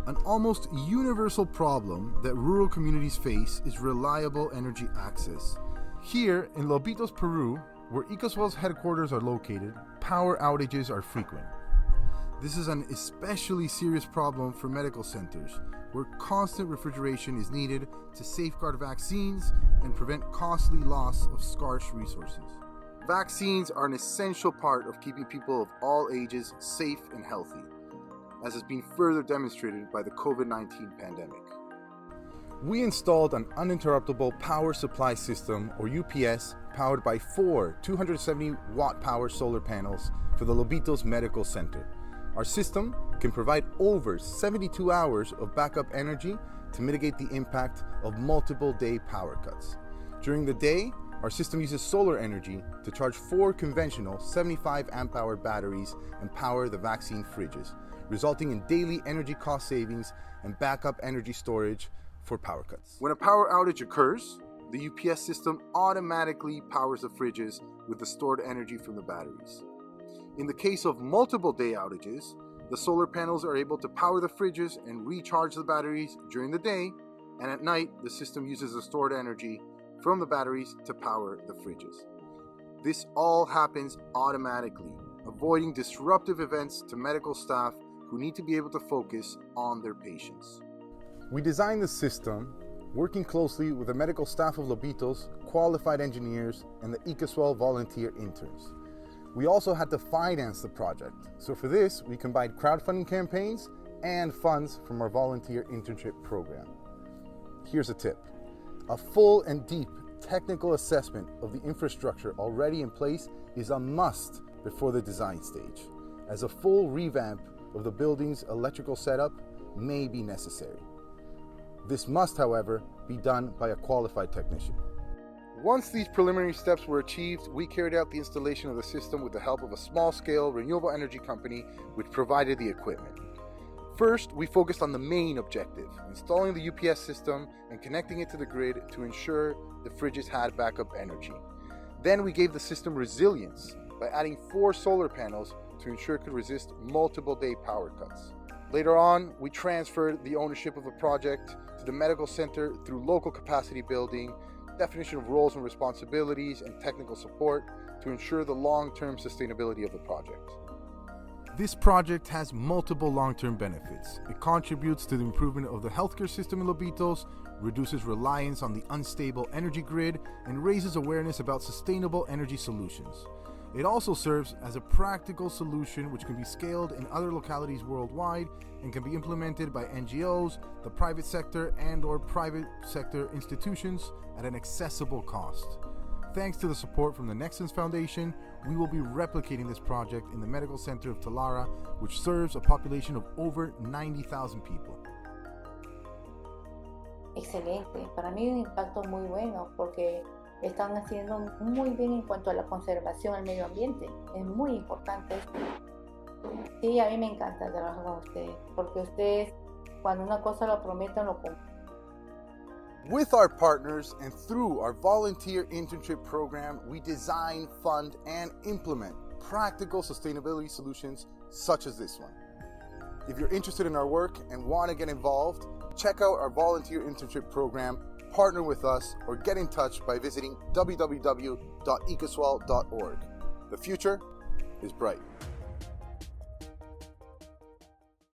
An almost universal problem that rural communities face is reliable energy access. Here in Lobitos, Peru, where EcoSwell's headquarters are located, power outages are frequent. This is an especially serious problem for medical centers, where constant refrigeration is needed to safeguard vaccines and prevent costly loss of scarce resources. Vaccines are an essential part of keeping people of all ages safe and healthy, as has been further demonstrated by the COVID-19 pandemic. We installed an uninterruptible power supply system, or UPS, powered by 4 270-watt power solar panels for the Lobitos Medical Center. Our system can provide over 72 hours of backup energy to mitigate the impact of multiple day power cuts. During the day, our system uses solar energy to charge 4 conventional 75 amp hour batteries and power the vaccine fridges, resulting in daily energy cost savings and backup energy storage for power cuts. When a power outage occurs, the UPS system automatically powers the fridges with the stored energy from the batteries. In the case of multiple day outages, the solar panels are able to power the fridges and recharge the batteries during the day, and at night, the system uses the stored energy from the batteries to power the fridges. This all happens automatically, avoiding disruptive events to medical staff who need to be able to focus on their patients. We designed the system working closely with the medical staff of Lobitos, qualified engineers, and the EcoSwell volunteer interns. We also had to finance the project, so for this, we combined crowdfunding campaigns and funds from our volunteer internship program. Here's a tip. A full and deep technical assessment of the infrastructure already in place is a must before the design stage, as a full revamp of the building's electrical setup may be necessary. This must, however, be done by a qualified technician. Once these preliminary steps were achieved, we carried out the installation of the system with the help of a small-scale renewable energy company which provided the equipment. First, we focused on the main objective, installing the UPS system and connecting it to the grid to ensure the fridges had backup energy. Then we gave the system resilience by adding 4 solar panels to ensure it could resist multiple day power cuts. Later on, we transferred the ownership of the project to the medical center through local capacity building, definition of roles and responsibilities, and technical support to ensure the long-term sustainability of the project. This project has multiple long-term benefits. It contributes to the improvement of the healthcare system in Lobitos, reduces reliance on the unstable energy grid, and raises awareness about sustainable energy solutions. It also serves as a practical solution which can be scaled in other localities worldwide and can be implemented by NGOs, the private sector, and/or private sector institutions at an accessible cost. Thanks to the support from the Nexans Foundation, we will be replicating this project in the Medical Center of Talara, which serves a population of over 90,000 people. Excelente, para mí un impacto muy bueno porque están haciendo muy bien en cuanto a la conservación del medio ambiente. Es muy importante esto. Sí, a mí me encanta trabajar con ustedes, porque ustedes cuando una cosa lo prometen lo cumplen. With our partners and through our volunteer internship program, we design, fund, and implement practical sustainability solutions such as this one. If you're interested in our work and want to get involved, check out our volunteer internship program, partner with us, or get in touch by visiting www.ecoswell.org. The future is bright.